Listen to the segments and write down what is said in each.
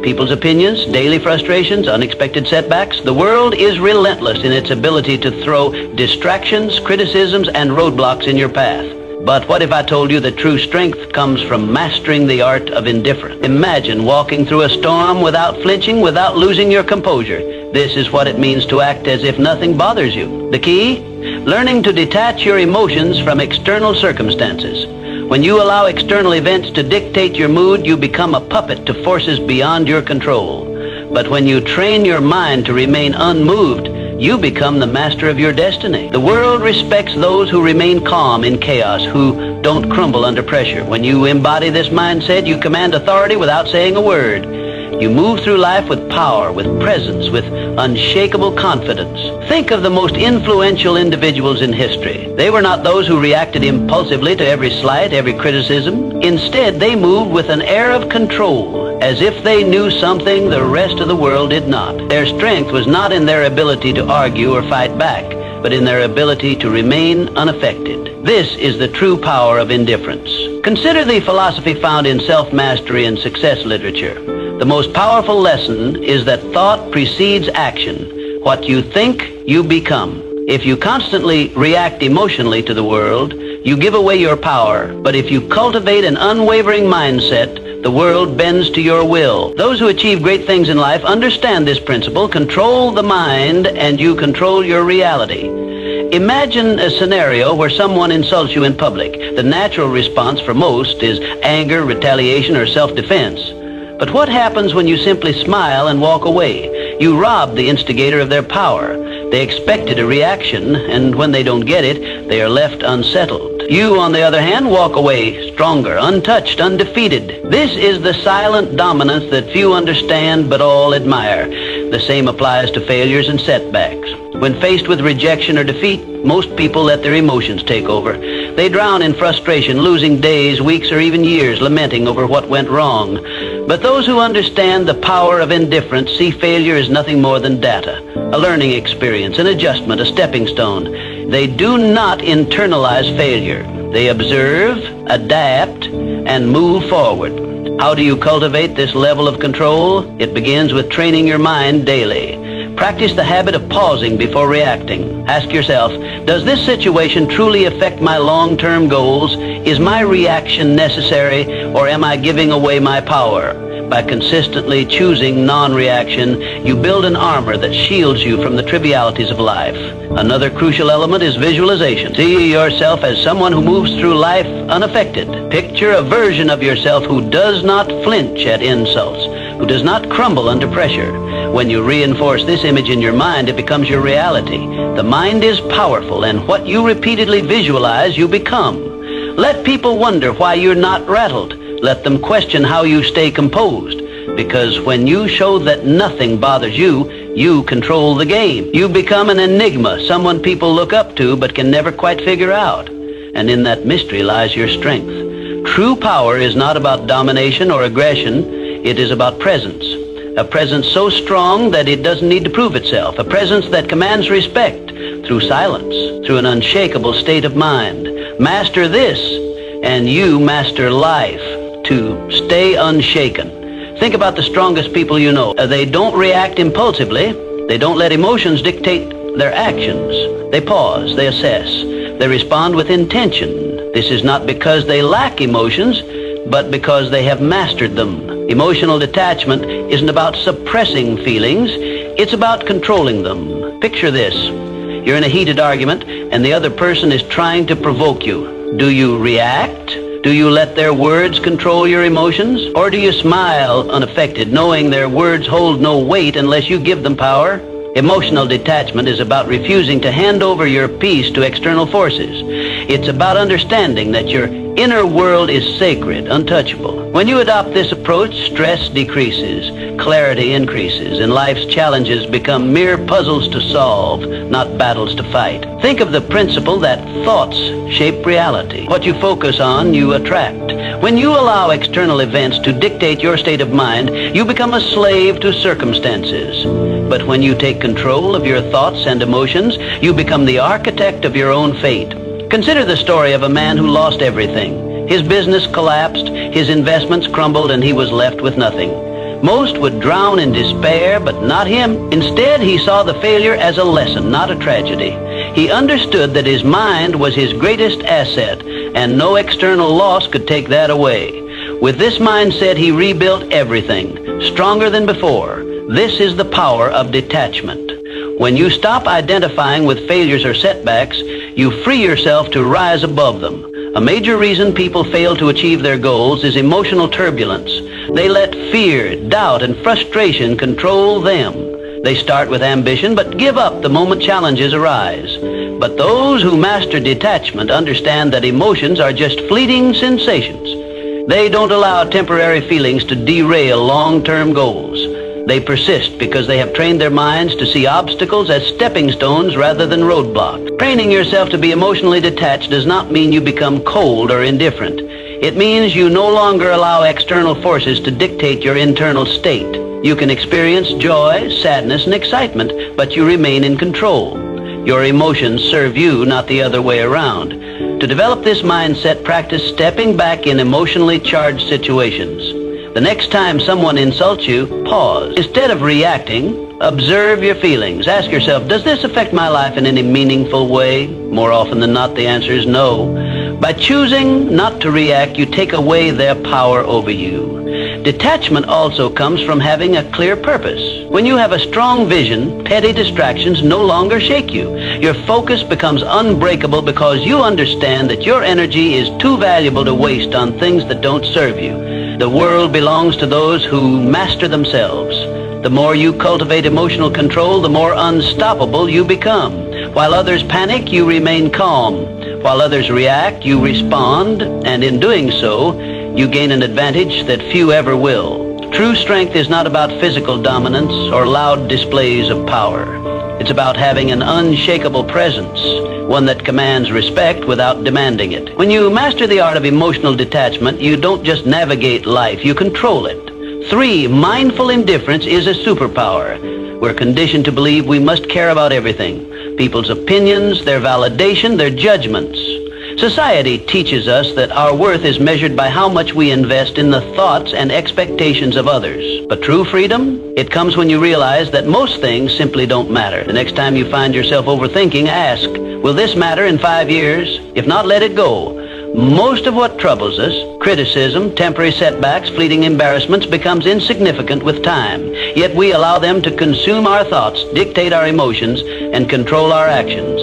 people's opinions, daily frustrations, unexpected setbacks. The world is relentless in its ability to throw distractions, criticisms, and roadblocks in your path. But what if I told you that true strength comes from mastering the art of indifference? Imagine walking through a storm without flinching, without losing your composure. This is what it means to act as if nothing bothers you. The key? Learning to detach your emotions from external circumstances. When you allow external events to dictate your mood, you become a puppet to forces beyond your control. But when you train your mind to remain unmoved, you become the master of your destiny. The world respects those who remain calm in chaos, who don't crumble under pressure. When you embody this mindset, you command authority without saying a word. You move through life with power, with presence, with unshakable confidence. Think of the most influential individuals in history. They were not those who reacted impulsively to every slight, every criticism. Instead, they moved with an air of control, as if they knew something the rest of the world did not. Their strength was not in their ability to argue or fight back, but in their ability to remain unaffected. This is the true power of indifference. Consider the philosophy found in self-mastery and success literature. The most powerful lesson is that thought precedes action. What you think, you become. If you constantly react emotionally to the world, you give away your power. But if you cultivate an unwavering mindset, the world bends to your will. Those who achieve great things in life understand this principle. Control the mind and you control your reality. Imagine a scenario where someone insults you in public. The natural response for most is anger, retaliation, or self-defense. But what happens when you simply smile and walk away? You rob the instigator of their power. They expected a reaction, and when they don't get it, they are left unsettled. You, on the other hand, walk away stronger, untouched, undefeated. This is the silent dominance that few understand but all admire. The same applies to failures and setbacks. When faced with rejection or defeat, most people let their emotions take over. They drown in frustration, losing days, weeks, or even years lamenting over what went wrong. But those who understand the power of indifference see failure as nothing more than data, a learning experience, an adjustment, a stepping stone. They do not internalize failure. They observe, adapt, and move forward. How do you cultivate this level of control? It begins with training your mind daily. Practice the habit of pausing before reacting. Ask yourself, does this situation truly affect my long-term goals? Is my reaction necessary, or am I giving away my power? By consistently choosing non-reaction, you build an armor that shields you from the trivialities of life. Another crucial element is visualization. See yourself as someone who moves through life unaffected. Picture a version of yourself who does not flinch at insults, who does not crumble under pressure. When you reinforce this image in your mind, it becomes your reality. The mind is powerful, and what you repeatedly visualize, you become. Let people wonder why you're not rattled. Let them question how you stay composed. Because when you show that nothing bothers you, you control the game. You become an enigma, someone people look up to but can never quite figure out. And in that mystery lies your strength. True power is not about domination or aggression. It is about presence. A presence so strong that it doesn't need to prove itself. A presence that commands respect through silence, through an unshakable state of mind. Master this, and you master life. To stay unshaken. Think about the strongest people you know. They don't react impulsively. They don't let emotions dictate their actions. They pause, they assess, they respond with intention. This is not because they lack emotions, but because they have mastered them. Emotional detachment isn't about suppressing feelings, it's about controlling them. Picture this. You're in a heated argument, and the other person is trying to provoke you. Do you react? Do you let their words control your emotions? Or do you smile unaffected, knowing their words hold no weight unless you give them power? Emotional detachment is about refusing to hand over your peace to external forces. It's about understanding that your inner world is sacred, untouchable. When you adopt this approach, stress decreases, clarity increases, and life's challenges become mere puzzles to solve, not battles to fight. Think of the principle that thoughts shape reality. What you focus on, you attract. When you allow external events to dictate your state of mind, you become a slave to circumstances. But when you take control of your thoughts and emotions, you become the architect of your own fate. Consider the story of a man who lost everything. His business collapsed, his investments crumbled, and he was left with nothing. Most would drown in despair, but not him. Instead, he saw the failure as a lesson, not a tragedy. He understood that his mind was his greatest asset, and no external loss could take that away. With this mindset, he rebuilt everything, stronger than before. This is the power of detachment. When you stop identifying with failures or setbacks, you free yourself to rise above them. A major reason people fail to achieve their goals is emotional turbulence. They let fear, doubt, and frustration control them. They start with ambition, but give up the moment challenges arise. But those who master detachment understand that emotions are just fleeting sensations. They don't allow temporary feelings to derail long-term goals. They persist because they have trained their minds to see obstacles as stepping stones rather than roadblocks. Training yourself to be emotionally detached does not mean you become cold or indifferent. It means you no longer allow external forces to dictate your internal state. You can experience joy, sadness, and excitement, but you remain in control. Your emotions serve you, not the other way around. To develop this mindset, practice stepping back in emotionally charged situations. The next time someone insults you, pause. Instead of reacting, observe your feelings. Ask yourself, does this affect my life in any meaningful way? More often than not, the answer is no. By choosing not to react, you take away their power over you. Detachment also comes from having a clear purpose. When you have a strong vision, petty distractions no longer shake you. Your focus becomes unbreakable because you understand that your energy is too valuable to waste on things that don't serve you. The world belongs to those who master themselves. The more you cultivate emotional control, the more unstoppable you become. While others panic, you remain calm. While others react, you respond, and in doing so, you gain an advantage that few ever will. True strength is not about physical dominance or loud displays of power. It's about having an unshakable presence, one that commands respect without demanding it. When you master the art of emotional detachment, you don't just navigate life, you control it. 3, mindful indifference is a superpower. We're conditioned to believe we must care about everything: people's opinions, their validation, their judgments. Society teaches us that our worth is measured by how much we invest in the thoughts and expectations of others. But true freedom, it comes when you realize that most things simply don't matter. The next time you find yourself overthinking, ask, will this matter in 5 years? If not, let it go. Most of what troubles us, criticism, temporary setbacks, fleeting embarrassments, becomes insignificant with time. Yet we allow them to consume our thoughts, dictate our emotions, and control our actions.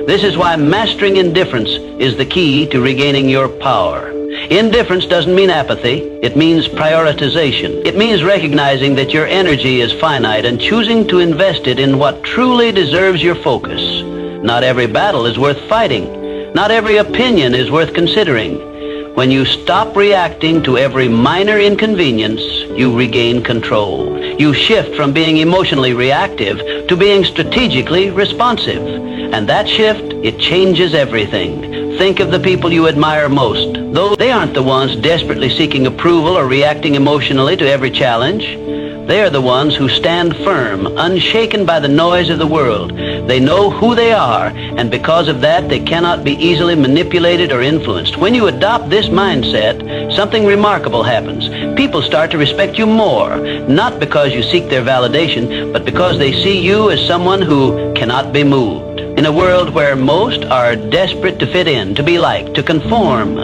This is why mastering indifference is the key to regaining your power. Indifference doesn't mean apathy. It means prioritization. It means recognizing that your energy is finite and choosing to invest it in what truly deserves your focus. Not every battle is worth fighting. Not every opinion is worth considering. When you stop reacting to every minor inconvenience, you regain control. You shift from being emotionally reactive to being strategically responsive. And that shift, it changes everything. Think of the people you admire most. Though they aren't the ones desperately seeking approval or reacting emotionally to every challenge. They are the ones who stand firm, unshaken by the noise of the world. They know who they are, and because of that, they cannot be easily manipulated or influenced. When you adopt this mindset, something remarkable happens. People start to respect you more, not because you seek their validation, but because they see you as someone who cannot be moved. In a world where most are desperate to fit in, to be liked, to conform,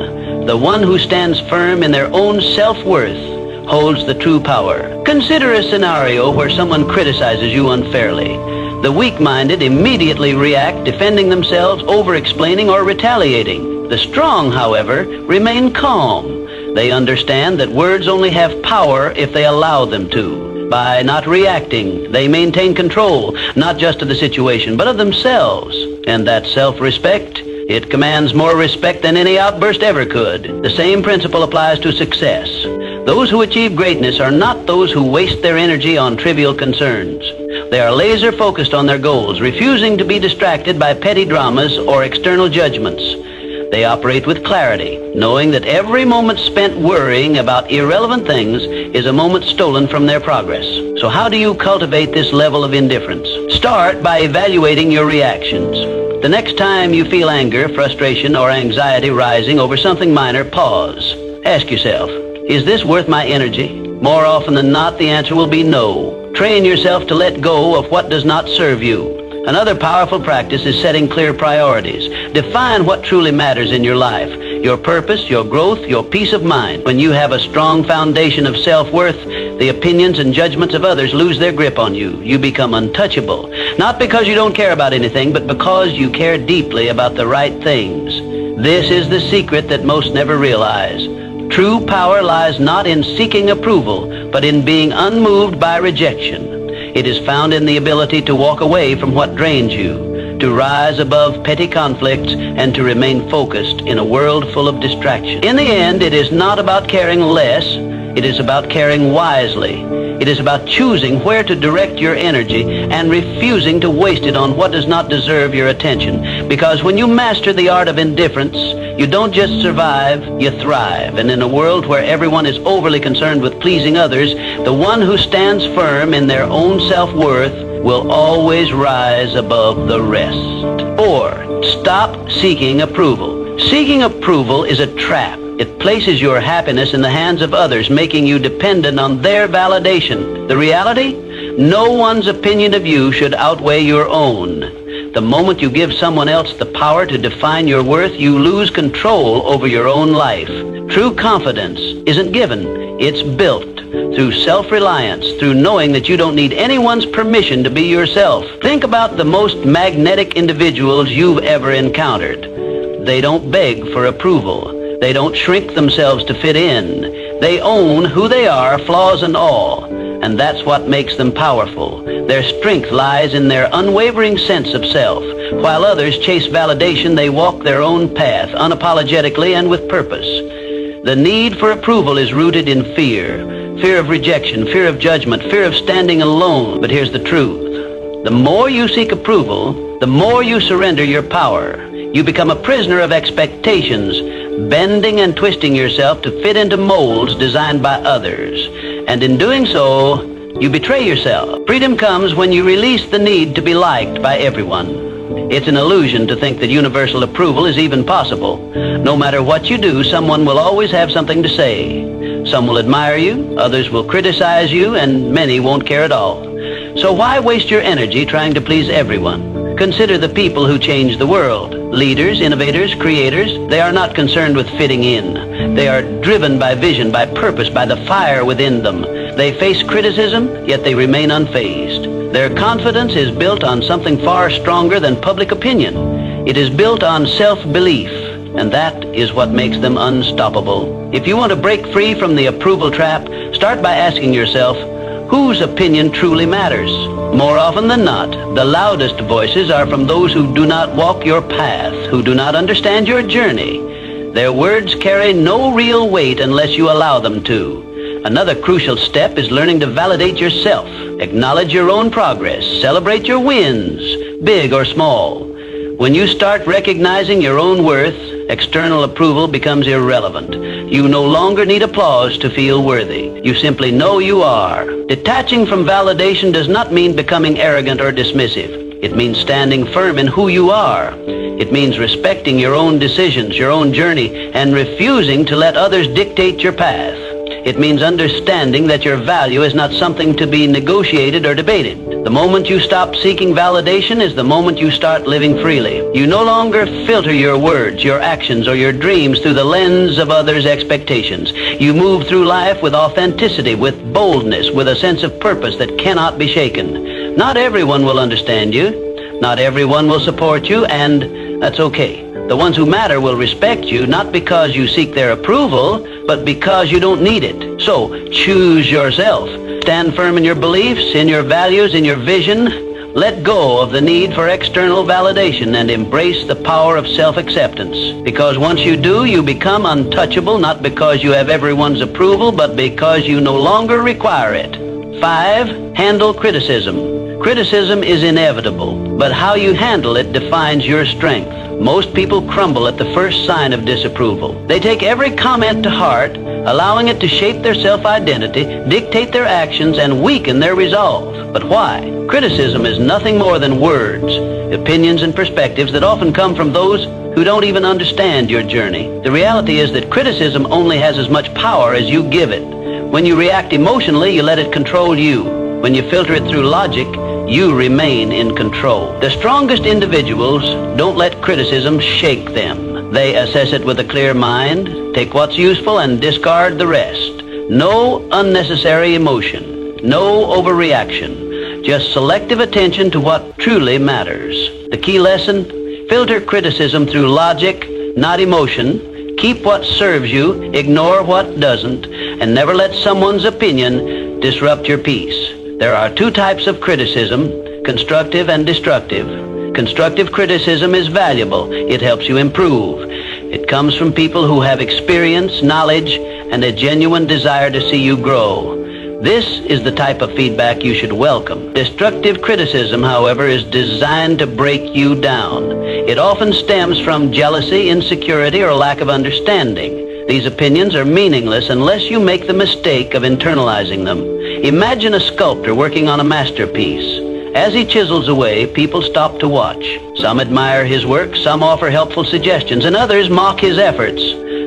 the one who stands firm in their own self-worth holds the true power. Consider a scenario where someone criticizes you unfairly. The weak-minded immediately react, defending themselves, over-explaining, or retaliating. The strong, however, remain calm. They understand that words only have power if they allow them to. By not reacting, they maintain control, not just of the situation, but of themselves. And that self-respect, it commands more respect than any outburst ever could. The same principle applies to success. Those who achieve greatness are not those who waste their energy on trivial concerns. They are laser-focused on their goals, refusing to be distracted by petty dramas or external judgments. They operate with clarity, knowing that every moment spent worrying about irrelevant things is a moment stolen from their progress. So how do you cultivate this level of indifference? Start by evaluating your reactions. The next time you feel anger, frustration, or anxiety rising over something minor, pause. Ask yourself, is this worth my energy? More often than not, the answer will be no. Train yourself to let go of what does not serve you. Another powerful practice is setting clear priorities. Define what truly matters in your life. Your purpose, your growth, your peace of mind. When you have a strong foundation of self-worth, the opinions and judgments of others lose their grip on you. You become untouchable. Not because you don't care about anything, but because you care deeply about the right things. This is the secret that most never realize. True power lies not in seeking approval, but in being unmoved by rejection. It is found in the ability to walk away from what drains you, to rise above petty conflicts, and to remain focused in a world full of distraction. In the end, it is not about caring less. It is about caring wisely. It is about choosing where to direct your energy and refusing to waste it on what does not deserve your attention. Because when you master the art of indifference, you don't just survive, you thrive. And in a world where everyone is overly concerned with pleasing others, the one who stands firm in their own self-worth will always rise above the rest. 4. Stop seeking approval. Seeking approval is a trap. It places your happiness in the hands of others, making you dependent on their validation. The reality? No one's opinion of you should outweigh your own. The moment you give someone else the power to define your worth, you lose control over your own life. True confidence isn't given, it's built through self-reliance, through knowing that you don't need anyone's permission to be yourself. Think about the most magnetic individuals you've ever encountered. They don't beg for approval. They don't shrink themselves to fit in. They own who they are, flaws and all. And that's what makes them powerful. Their strength lies in their unwavering sense of self. While others chase validation, they walk their own path, unapologetically and with purpose. The need for approval is rooted in fear. Fear of rejection, fear of judgment, fear of standing alone. But here's the truth. The more you seek approval, the more you surrender your power. You become a prisoner of expectations, bending and twisting yourself to fit into molds designed by others. And in doing so, you betray yourself. Freedom comes when you release the need to be liked by everyone. It's an illusion to think that universal approval is even possible. No matter what you do, someone will always have something to say. Some will admire you, others will criticize you, and many won't care at all. So why waste your energy trying to please everyone? Consider the people who change the world. Leaders, innovators, creators, they are not concerned with fitting in. They are driven by vision, by purpose, by the fire within them. They face criticism, yet they remain unfazed. Their confidence is built on something far stronger than public opinion. It is built on self-belief, and that is what makes them unstoppable. If you want to break free from the approval trap, start by asking yourself, whose opinion truly matters? More often than not, the loudest voices are from those who do not walk your path, who do not understand your journey. Their words carry no real weight unless you allow them to. Another crucial step is learning to validate yourself. Acknowledge your own progress. Celebrate your wins, big or small. When you start recognizing your own worth, external approval becomes irrelevant. You no longer need applause to feel worthy. You simply know you are. Detaching from validation does not mean becoming arrogant or dismissive. It means standing firm in who you are. It means respecting your own decisions, your own journey, and refusing to let others dictate your path. It means understanding that your value is not something to be negotiated or debated. The moment you stop seeking validation is the moment you start living freely. You no longer filter your words, your actions, or your dreams through the lens of others' expectations. You move through life with authenticity, with boldness, with a sense of purpose that cannot be shaken. Not everyone will understand you. Not everyone will support you, and that's okay. The ones who matter will respect you, not because you seek their approval, but because you don't need it. So, choose yourself. Stand firm in your beliefs, in your values, in your vision. Let go of the need for external validation and embrace the power of self-acceptance. Because once you do, you become untouchable, not because you have everyone's approval, but because you no longer require it. 5. Handle criticism. Criticism is inevitable, but how you handle it defines your strength. Most people crumble at the first sign of disapproval. They take every comment to heart, allowing it to shape their self-identity, dictate their actions, and weaken their resolve. But why? Criticism is nothing more than words, opinions, and perspectives that often come from those who don't even understand your journey. The reality is that criticism only has as much power as you give it. When you react emotionally, you let it control you. When you filter it through logic, you remain in control. The strongest individuals don't let criticism shake them. They assess it with a clear mind, take what's useful and discard the rest. No unnecessary emotion, no overreaction, just selective attention to what truly matters. The key lesson: filter criticism through logic, not emotion. Keep what serves you, ignore what doesn't, and never let someone's opinion disrupt your peace. There are two types of criticism, constructive and destructive. Constructive criticism is valuable. It helps you improve. It comes from people who have experience, knowledge, and a genuine desire to see you grow. This is the type of feedback you should welcome. Destructive criticism, however, is designed to break you down. It often stems from jealousy, insecurity, or lack of understanding. These opinions are meaningless unless you make the mistake of internalizing them. Imagine a sculptor working on a masterpiece. As he chisels away, people stop to watch. Some admire his work, some offer helpful suggestions, and others mock his efforts.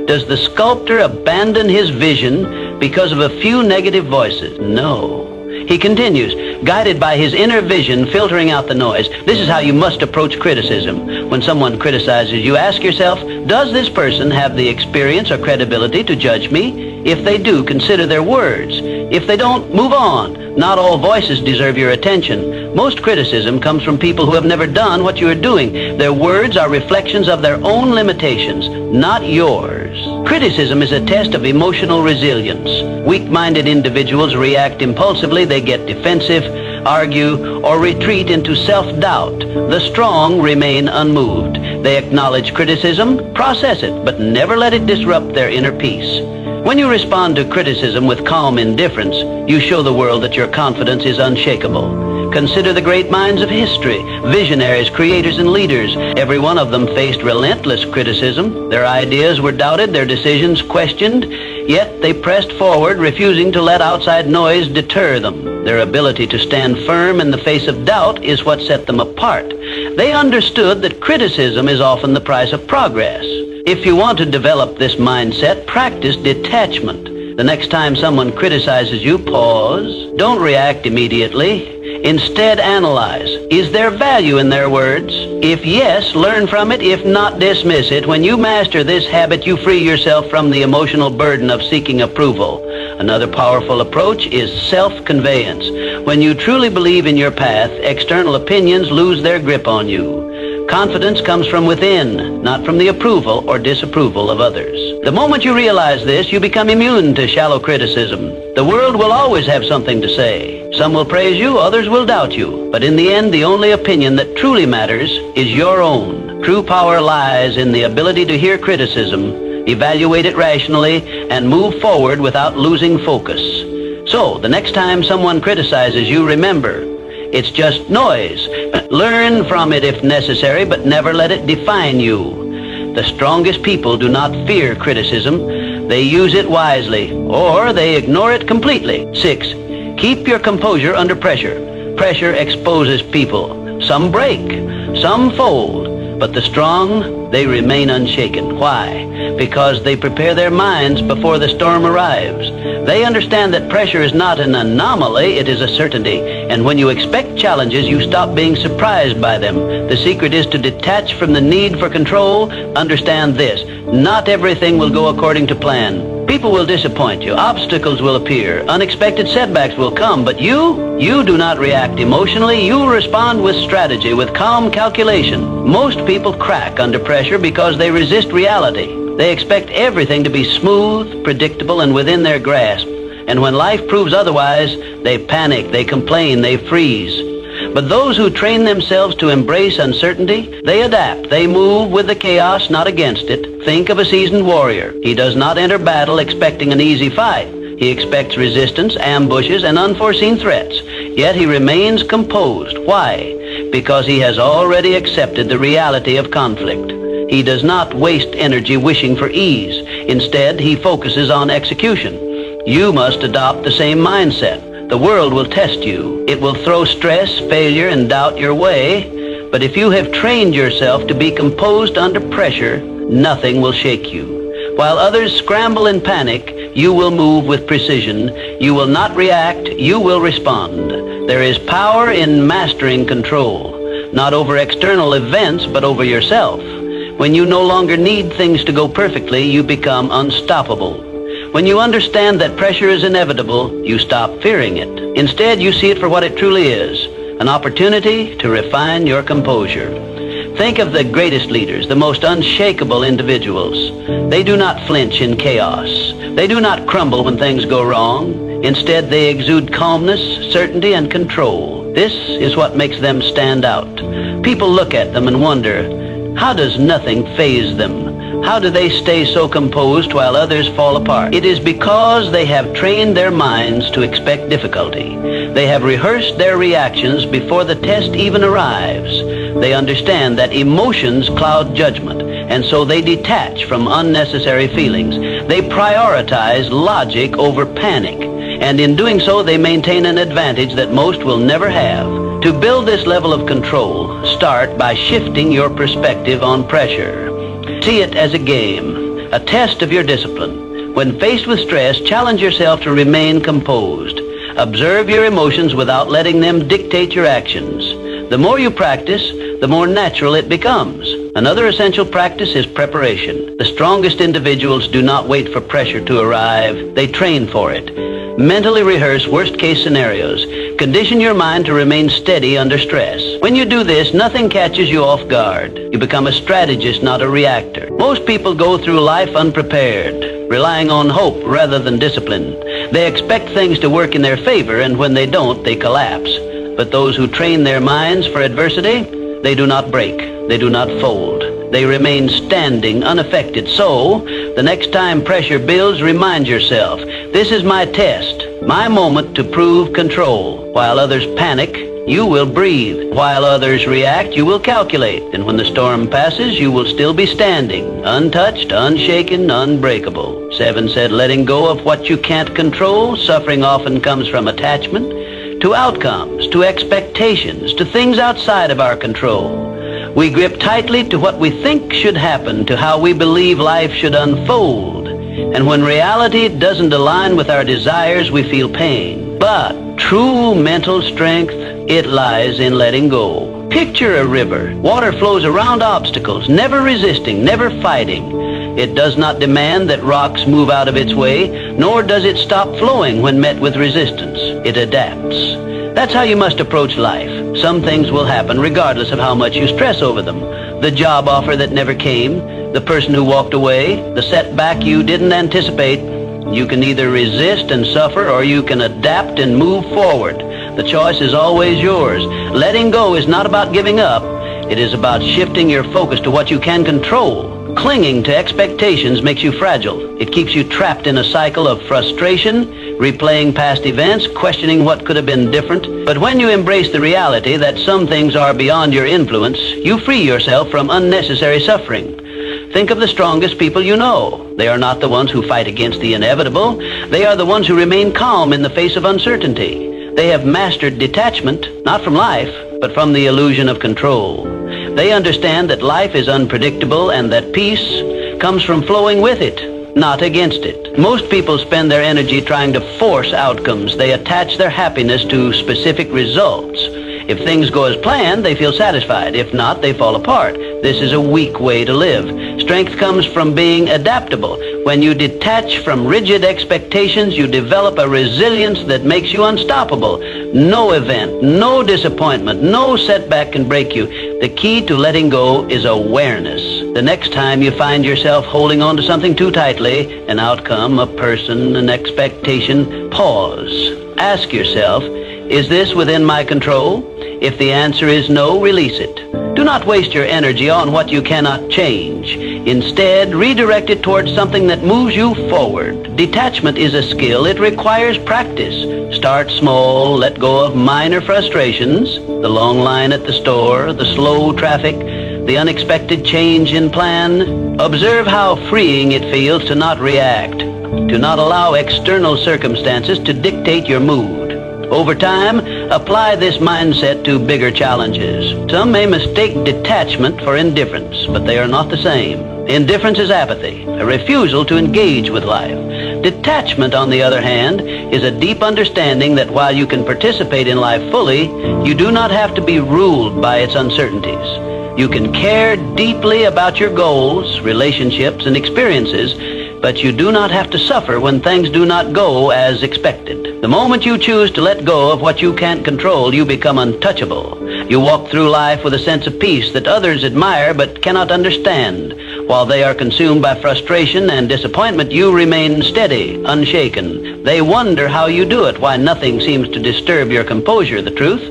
Does the sculptor abandon his vision because of a few negative voices? No. He continues, guided by his inner vision, filtering out the noise. This is how you must approach criticism. When someone criticizes you, ask yourself, does this person have the experience or credibility to judge me? If they do, consider their words. If they don't, move on. Not all voices deserve your attention. Most criticism comes from people who have never done what you are doing. Their words are reflections of their own limitations, not yours. Criticism is a test of emotional resilience. Weak-minded individuals react impulsively. They get defensive, argue, or retreat into self-doubt. The strong remain unmoved. They acknowledge criticism, process it, but never let it disrupt their inner peace. When you respond to criticism with calm indifference, you show the world that your confidence is unshakable. Consider the great minds of history, visionaries, creators, and leaders. Every one of them faced relentless criticism. Their ideas were doubted, their decisions questioned, yet they pressed forward, refusing to let outside noise deter them. Their ability to stand firm in the face of doubt is what set them apart. They understood that criticism is often the price of progress. If you want to develop this mindset, practice detachment. The next time someone criticizes you, pause. Don't react immediately. Instead, analyze. Is there value in their words? If yes, learn from it. If not, dismiss it. When you master this habit, you free yourself from the emotional burden of seeking approval. Another powerful approach is self-conveyance. When you truly believe in your path, external opinions lose their grip on you. Confidence comes from within, not from the approval or disapproval of others. The moment you realize this, you become immune to shallow criticism. The world will always have something to say. Some will praise you, others will doubt you. But in the end, the only opinion that truly matters is your own. True power lies in the ability to hear criticism, evaluate it rationally, and move forward without losing focus. So, the next time someone criticizes you, remember, it's just noise. Learn from it if necessary, but never let it define you. The strongest people do not fear criticism. They use it wisely, or they ignore it completely. 6. Keep your composure under pressure. Pressure exposes people. Some break, some fold, but the strong, they remain unshaken. Why? Because they prepare their minds before the storm arrives. They understand that pressure is not an anomaly, it is a certainty. And when you expect challenges, you stop being surprised by them. The secret is to detach from the need for control. Understand this: not everything will go according to plan. People will disappoint you. Obstacles will appear. Unexpected setbacks will come. But you do not react emotionally. You respond with strategy, with calm calculation. Most people crack under pressure because they resist reality. They expect everything to be smooth, predictable, and within their grasp. And when life proves otherwise, they panic, they complain, they freeze. But those who train themselves to embrace uncertainty, they adapt. They move with the chaos, not against it. Think of a seasoned warrior. He does not enter battle expecting an easy fight. He expects resistance, ambushes, and unforeseen threats. Yet he remains composed. Why? Because he has already accepted the reality of conflict. He does not waste energy wishing for ease. Instead, he focuses on execution. You must adopt the same mindset. The world will test you. It will throw stress, failure, and doubt your way. But if you have trained yourself to be composed under pressure, nothing will shake you. While others scramble in panic, you will move with precision. You will not react, you will respond. There is power in mastering control, not over external events, but over yourself. When you no longer need things to go perfectly, you become unstoppable. When you understand that pressure is inevitable, you stop fearing it. Instead, you see it for what it truly is, an opportunity to refine your composure. Think of the greatest leaders, the most unshakable individuals. They do not flinch in chaos. They do not crumble when things go wrong. Instead, they exude calmness, certainty, and control. This is what makes them stand out. People look at them and wonder, how does nothing faze them? How do they stay so composed while others fall apart? It is because they have trained their minds to expect difficulty. They have rehearsed their reactions before the test even arrives. They understand that emotions cloud judgment, and so they detach from unnecessary feelings. They prioritize logic over panic, and in doing so, they maintain an advantage that most will never have. To build this level of control, start by shifting your perspective on pressure. See it as a game, a test of your discipline. When faced with stress, challenge yourself to remain composed. Observe your emotions without letting them dictate your actions. The more you practice, the more natural it becomes. Another essential practice is preparation. The strongest individuals do not wait for pressure to arrive. They train for it. Mentally rehearse worst-case scenarios. Condition your mind to remain steady under stress. When you do this, nothing catches you off guard. You become a strategist, not a reactor. Most people go through life unprepared, relying on hope rather than discipline. They expect things to work in their favor, and when they don't, they collapse. But those who train their minds for adversity, they do not break. They do not fold. They remain standing, unaffected. So, the next time pressure builds, remind yourself, this is my test, my moment to prove control. While others panic, you will breathe. While others react, you will calculate. And when the storm passes, you will still be standing, untouched, unshaken, unbreakable. 7 said, letting go of what you can't control. Suffering often comes from attachment to outcomes, to expectations, to things outside of our control. We grip tightly to what we think should happen, to how we believe life should unfold. And when reality doesn't align with our desires, we feel pain. But true mental strength, it lies in letting go. Picture a river. Water flows around obstacles, never resisting, never fighting. It does not demand that rocks move out of its way, nor does it stop flowing when met with resistance. It adapts. That's how you must approach life. Some things will happen regardless of how much you stress over them. The job offer that never came, the person who walked away, the setback you didn't anticipate. You can either resist and suffer, or you can adapt and move forward. The choice is always yours. Letting go is not about giving up. It is about shifting your focus to what you can control. Clinging to expectations makes you fragile. It keeps you trapped in a cycle of frustration, replaying past events, questioning what could have been different. But when you embrace the reality that some things are beyond your influence, you free yourself from unnecessary suffering. Think of the strongest people you know. They are not the ones who fight against the inevitable. They are the ones who remain calm in the face of uncertainty. They have mastered detachment, not from life, but from the illusion of control. They understand that life is unpredictable and that peace comes from flowing with it, not against it. Most people spend their energy trying to force outcomes. They attach their happiness to specific results. If things go as planned, they feel satisfied. If not, they fall apart. This is a weak way to live. Strength comes from being adaptable. When you detach from rigid expectations, you develop a resilience that makes you unstoppable. No event, no disappointment, no setback can break you. The key to letting go is awareness. The next time you find yourself holding on to something too tightly, an outcome, a person, an expectation, pause. Ask yourself, is this within my control? If the answer is no, release it. Do not waste your energy on what you cannot change. Instead, redirect it towards something that moves you forward. Detachment is a skill. It requires practice. Start small, let go of minor frustrations, the long line at the store, the slow traffic, the unexpected change in plan. Observe how freeing it feels to not react, to not allow external circumstances to dictate your mood. Over time, apply this mindset to bigger challenges. Some may mistake detachment for indifference, but they are not the same. Indifference is apathy, a refusal to engage with life. Detachment, on the other hand, is a deep understanding that while you can participate in life fully, you do not have to be ruled by its uncertainties. You can care deeply about your goals, relationships, and experiences, but you do not have to suffer when things do not go as expected. The moment you choose to let go of what you can't control, you become untouchable. You walk through life with a sense of peace that others admire but cannot understand. While they are consumed by frustration and disappointment, you remain steady, unshaken. They wonder how you do it, why nothing seems to disturb your composure. The truth?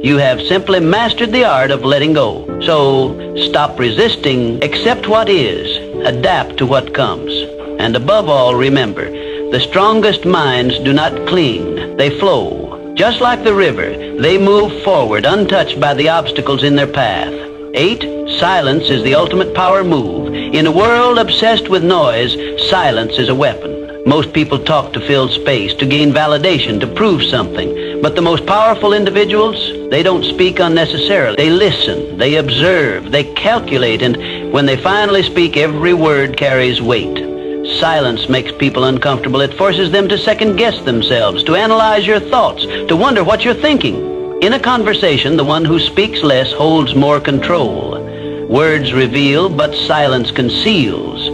You have simply mastered the art of letting go. So stop resisting, accept what is, adapt to what comes. And above all, remember, the strongest minds do not cling, they flow. Just like the river, they move forward untouched by the obstacles in their path. 8, silence is the ultimate power move. In a world obsessed with noise, silence is a weapon. Most people talk to fill space, to gain validation, to prove something. But the most powerful individuals, they don't speak unnecessarily. They listen, they observe, they calculate, and when they finally speak, every word carries weight. Silence makes people uncomfortable. It forces them to second-guess themselves, to analyze your thoughts, to wonder what you're thinking. In a conversation, the one who speaks less holds more control. Words reveal, but silence conceals.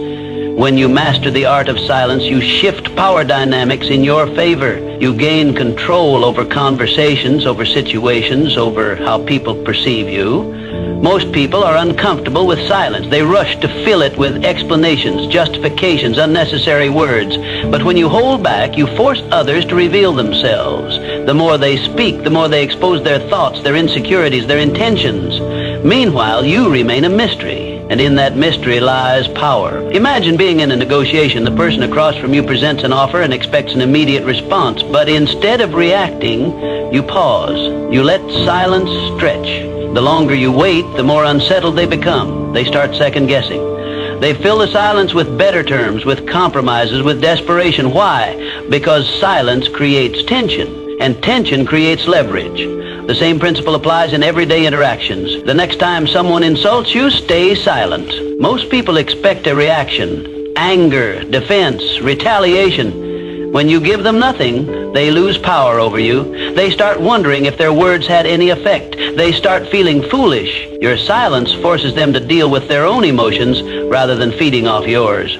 When you master the art of silence, you shift power dynamics in your favor. You gain control over conversations, over situations, over how people perceive you. Most people are uncomfortable with silence. They rush to fill it with explanations, justifications, unnecessary words. But when you hold back, you force others to reveal themselves. The more they speak, the more they expose their thoughts, their insecurities, their intentions. Meanwhile, you remain a mystery. And in that mystery lies power. Imagine being in a negotiation. The person across from you presents an offer and expects an immediate response. But instead of reacting, you pause. You let silence stretch. The longer you wait, the more unsettled they become. They start second-guessing. They fill the silence with better terms, with compromises, with desperation. Why? Because silence creates tension, and tension creates leverage. The same principle applies in everyday interactions. The next time someone insults you, stay silent. Most people expect a reaction: anger, defense, retaliation. When you give them nothing, they lose power over you. They start wondering if their words had any effect. They start feeling foolish. Your silence forces them to deal with their own emotions rather than feeding off yours.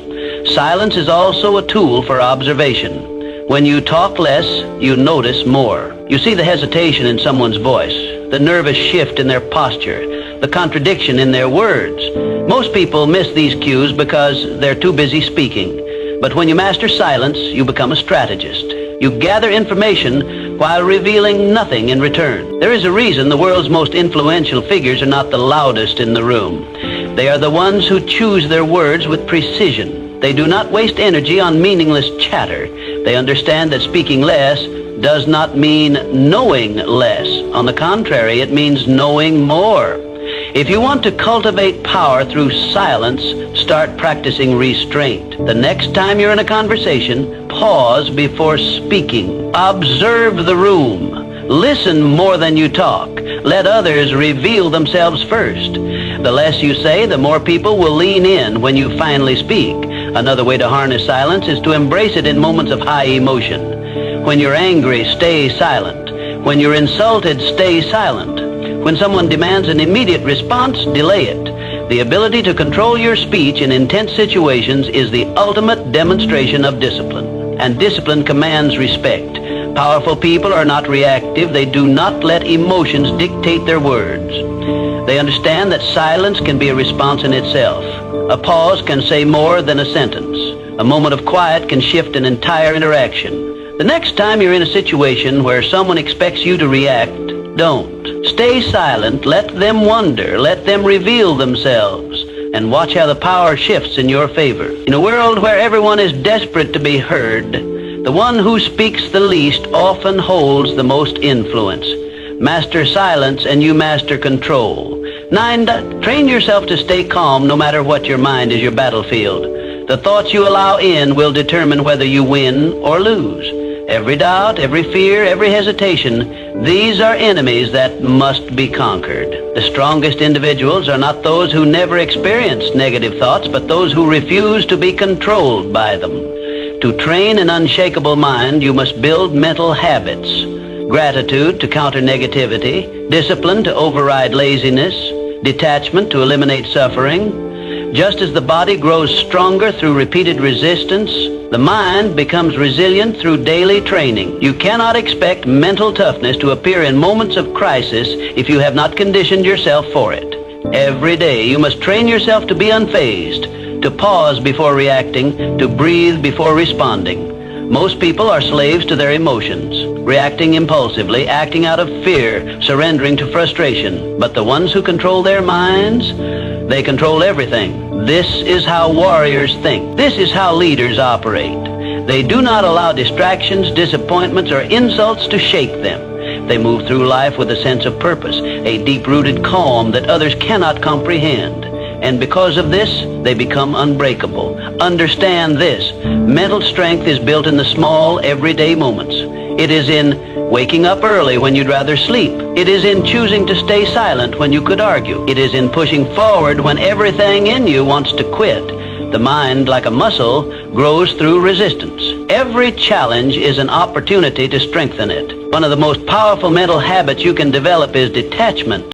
Silence is also a tool for observation. When you talk less, you notice more. You see the hesitation in someone's voice, the nervous shift in their posture, the contradiction in their words. Most people miss these cues because they're too busy speaking. But when you master silence, you become a strategist. You gather information while revealing nothing in return. There is a reason the world's most influential figures are not the loudest in the room. They are the ones who choose their words with precision. They do not waste energy on meaningless chatter. They understand that speaking less does not mean knowing less. On the contrary, it means knowing more. If you want to cultivate power through silence, start practicing restraint. The next time you're in a conversation, pause before speaking. Observe the room. Listen more than you talk. Let others reveal themselves first. The less you say, the more people will lean in when you finally speak. Another way to harness silence is to embrace it in moments of high emotion. When you're angry, stay silent. When you're insulted, stay silent. When someone demands an immediate response, delay it. The ability to control your speech in intense situations is the ultimate demonstration of discipline. And discipline commands respect. Powerful people are not reactive. They do not let emotions dictate their words. They understand that silence can be a response in itself. A pause can say more than a sentence. A moment of quiet can shift an entire interaction. The next time you're in a situation where someone expects you to react, don't. Stay silent, let them wonder, let them reveal themselves, and watch how the power shifts in your favor. In a world where everyone is desperate to be heard, the one who speaks the least often holds the most influence. Master silence and you master control. 9, train yourself to stay calm no matter what your mind is your battlefield. The thoughts you allow in will determine whether you win or lose. Every doubt, every fear, every hesitation, these are enemies that must be conquered. The strongest individuals are not those who never experience negative thoughts, but those who refuse to be controlled by them. To train an unshakable mind, you must build mental habits. Gratitude to counter negativity, discipline to override laziness, detachment to eliminate suffering. Just as the body grows stronger through repeated resistance, the mind becomes resilient through daily training. You cannot expect mental toughness to appear in moments of crisis if you have not conditioned yourself for it. Every day you must train yourself to be unfazed, to pause before reacting, to breathe before responding. Most people are slaves to their emotions, reacting impulsively, acting out of fear, surrendering to frustration. But the ones who control their minds, they control everything. This is how warriors think. This is how leaders operate. They do not allow distractions, disappointments, or insults to shake them. They move through life with a sense of purpose, a deep-rooted calm that others cannot comprehend. And because of this, they become unbreakable. Understand this. Mental strength is built in the small, everyday moments. It is in waking up early when you'd rather sleep. It is in choosing to stay silent when you could argue. It is in pushing forward when everything in you wants to quit. The mind, like a muscle, grows through resistance. Every challenge is an opportunity to strengthen it. One of the most powerful mental habits you can develop is detachment.